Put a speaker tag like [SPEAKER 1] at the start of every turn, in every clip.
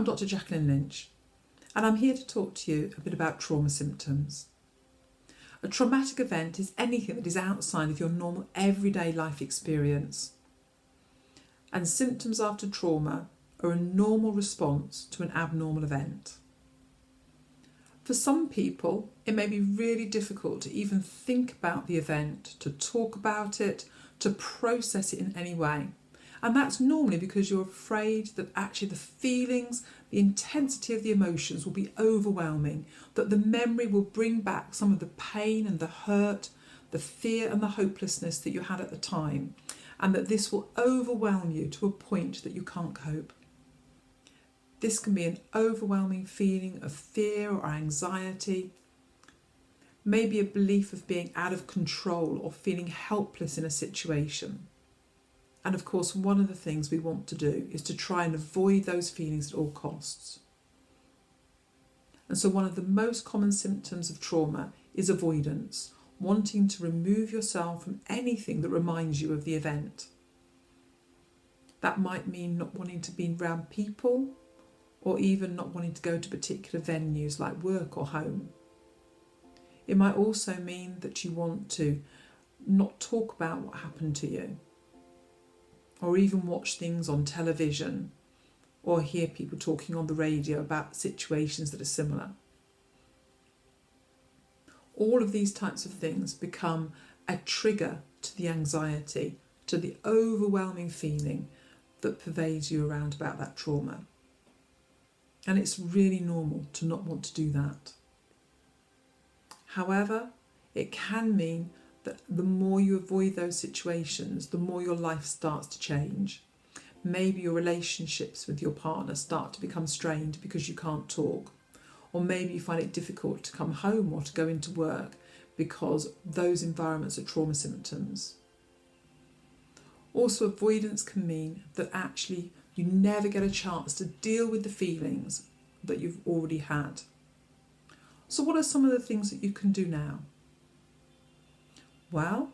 [SPEAKER 1] Dr. Jacqueline Lynch, and I'm here to talk to you a bit about trauma symptoms. A traumatic event is anything that is outside of your normal everyday life experience. And symptoms after trauma are a normal response to an abnormal event. For some people, it may be really difficult to even think about the event, to talk about it, to process it in any way. And that's normally because you're afraid that actually the feelings, the intensity of the emotions will be overwhelming, that the memory will bring back some of the pain and the hurt, the fear and the hopelessness that you had at the time, and that this will overwhelm you to a point that you can't cope. This can be an overwhelming feeling of fear or anxiety, maybe a belief of being out of control or feeling helpless in a situation. And of course, one of the things we want to do is to try and avoid those feelings at all costs. And so one of the most common symptoms of trauma is avoidance, wanting to remove yourself from anything that reminds you of the event. That might mean not wanting to be around people, or even not wanting to go to particular venues like work or home. It might also mean that you want to not talk about what happened to you, or even watch things on television, or hear people talking on the radio about situations that are similar. All of these types of things become a trigger to the anxiety, to the overwhelming feeling that pervades you around about that trauma. And it's really normal to not want to do that. However, it can mean that the more you avoid those situations, the more your life starts to change. Maybe your relationships with your partner start to become strained because you can't talk. Or maybe you find it difficult to come home or to go into work because those environments are trauma symptoms. Also, avoidance can mean that actually you never get a chance to deal with the feelings that you've already had. So what are some of the things that you can do now? Well,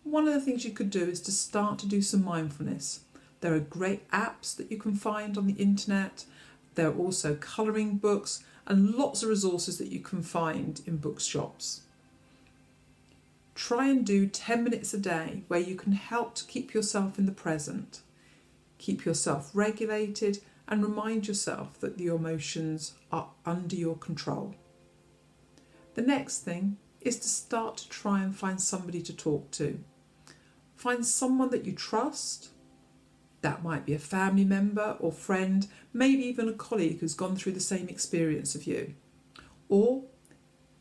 [SPEAKER 1] one of the things you could do is to start to do some mindfulness. There are great apps that you can find on the internet. There are also colouring books and lots of resources that you can find in bookshops. Try and do 10 minutes a day where you can help to keep yourself in the present. Keep yourself regulated and remind yourself that your emotions are under your control. The next thing is to start to try and find somebody to talk to. Find someone that you trust. That might be a family member or friend, maybe even a colleague who's gone through the same experience of you. Or,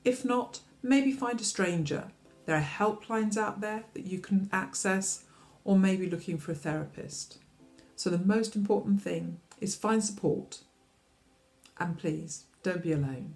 [SPEAKER 1] if not, maybe find a stranger. There are helplines out there that you can access, or maybe looking for a therapist. So the most important thing is find support, and please don't be alone.